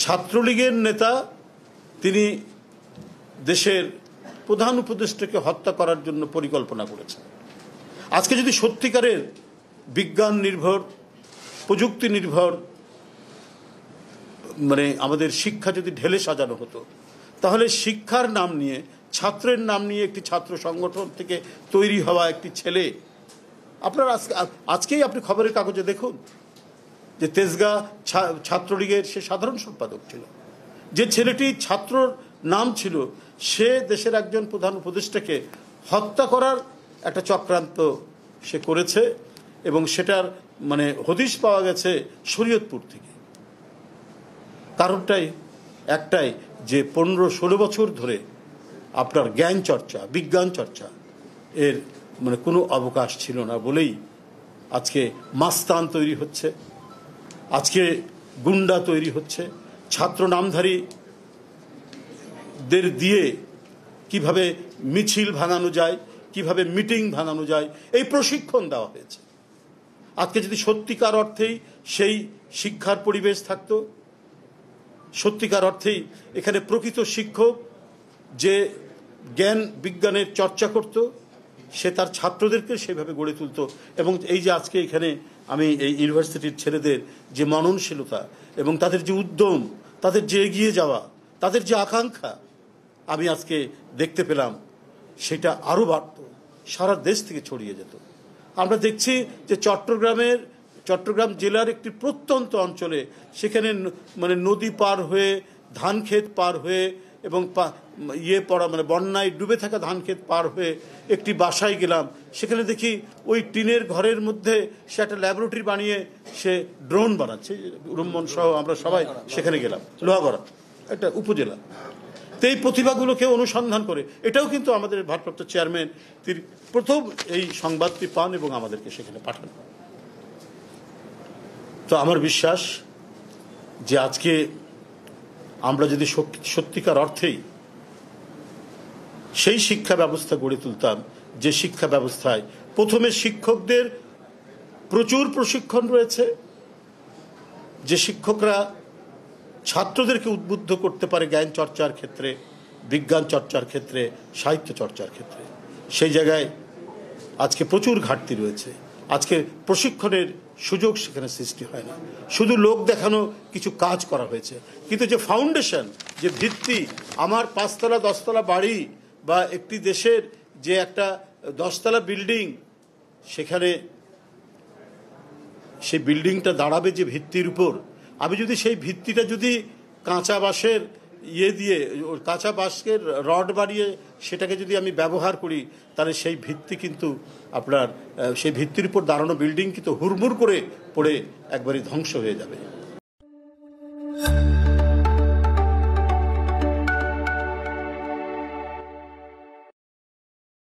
ছাত্রলীগের নেতা তিনি দেশের প্রধান উপদেষ্টাকে হত্যা করার জন্য পরিকল্পনা করেছেন। আজকে যদি সত্যিকারের বিজ্ঞান নির্ভর, প্রযুক্তি নির্ভর আমাদের শিক্ষা যদি ঢেলে সাজানো হতো, তাহলে শিক্ষার নাম নিয়ে, ছাত্রের নাম নিয়ে একটি ছাত্র সংগঠন থেকে তৈরি হওয়া একটি ছেলে, আপনার আজকেই আপনি খবরের কাগজে দেখুন যে তেজগাঁ ছাত্রলীগের সে সাধারণ সম্পাদক ছিল, যে ছেলেটি ছাত্রর নাম ছিল, সে দেশের একজন প্রধান উপদেষ্টাকে হত্যা করার একটা চক্রান্ত সে করেছে এবং সেটার হদিশ পাওয়া গেছে শরীয়তপুর থেকে। কারণটাই একটাই যে 15-16 বছর ধরে আপনার জ্ঞান চর্চা, বিজ্ঞান চর্চা এর কোনো অবকাশ ছিল না বলেই আজকে মাস্তান তৈরি হচ্ছে, আজকে গুন্ডা তৈরি হচ্ছে। ছাত্র নামধারীদের দিয়ে কিভাবে মিছিল ভাঙানো যায়, কিভাবে মিটিং ভাঙানো যায়, এই প্রশিক্ষণ দেওয়া হয়েছে। আজকে যদি সত্যিকার অর্থেই সেই শিক্ষার পরিবেশ থাকতো, সত্যিকার অর্থেই এখানে প্রকৃত শিক্ষক যে জ্ঞান বিজ্ঞানের চর্চা করত, সে তার ছাত্রদেরকে সেভাবে গড়ে তুলত। এবং এই যে আজকে এখানে আমি এই ইউনিভার্সিটির ছেলেদের যে মননশীলতা এবং তাদের যে উদ্যম, তাদের যে এগিয়ে যাওয়া, তাদের যে আকাঙ্ক্ষা আমি আজকে দেখতে পেলাম, সেটা আরও বাড়ত, সারা দেশ থেকে ছড়িয়ে যেত। আমরা দেখছি যে চট্টগ্রাম জেলার একটি প্রত্যন্ত অঞ্চলে, সেখানে নদী পার হয়ে, ধান ক্ষেত পার হয়ে এবং বন্যায় ডুবে থাকা ধান ক্ষেত পার হয়ে একটি বাসায় গেলাম। সেখানে দেখি ওই টিনের ঘরের মধ্যে সে একটা ল্যাবরেটরি বানিয়ে সে ড্রোন বানাচ্ছে। রুম্মন সহ আমরা সবাই সেখানে গেলাম, লোহাগড়া একটা উপজেলা। তো এই প্রতিভাগুলোকে অনুসন্ধান করে, এটাও কিন্তু আমাদের ভারপ্রাপ্ত চেয়ারম্যান তিনি প্রথম এই সংবাদটি পান এবং আমাদেরকে সেখানে পাঠান। তো আমার বিশ্বাস যে আজকে আমরা যদি সত্যিকার অর্থেই সেই শিক্ষা ব্যবস্থা গড়ে তুলতাম, যে শিক্ষা ব্যবস্থায় প্রথমে শিক্ষকদের প্রচুর প্রশিক্ষণ রয়েছে, যে শিক্ষকরা ছাত্রদেরকে উদ্বুদ্ধ করতে পারে জ্ঞান চর্চার ক্ষেত্রে, বিজ্ঞান চর্চার ক্ষেত্রে, সাহিত্য চর্চার ক্ষেত্রে, সেই জায়গায় আজকে প্রচুর ঘাটতি রয়েছে। আজকে প্রশিক্ষণের সুযোগ সেখানে সৃষ্টি হয় না, শুধু লোক দেখানো কিছু কাজ করা হয়েছে। কিন্তু যে ফাউন্ডেশন, যে ভিত্তি, আমার 5তলা 10তলা বাড়ি বা একটি দেশের যে একটা 10তলা বিল্ডিং, সেখানে সেই বিল্ডিংটা দাঁড়াবে যে ভিত্তির উপর, আমি যদি সেই ভিত্তিটা যদি কাঁচা বাঁশের কাঁচা বাঁশের রড বাড়িয়ে সেটাকে যদি আমি ব্যবহার করি, তাহলে সেই ভিত্তি কিন্তু আপনার সেই ভিত্তির উপর দাঁড়ানো বিল্ডিং কিন্তু হুড়মুড় করে পড়ে একবারই ধ্বংস হয়ে যাবে।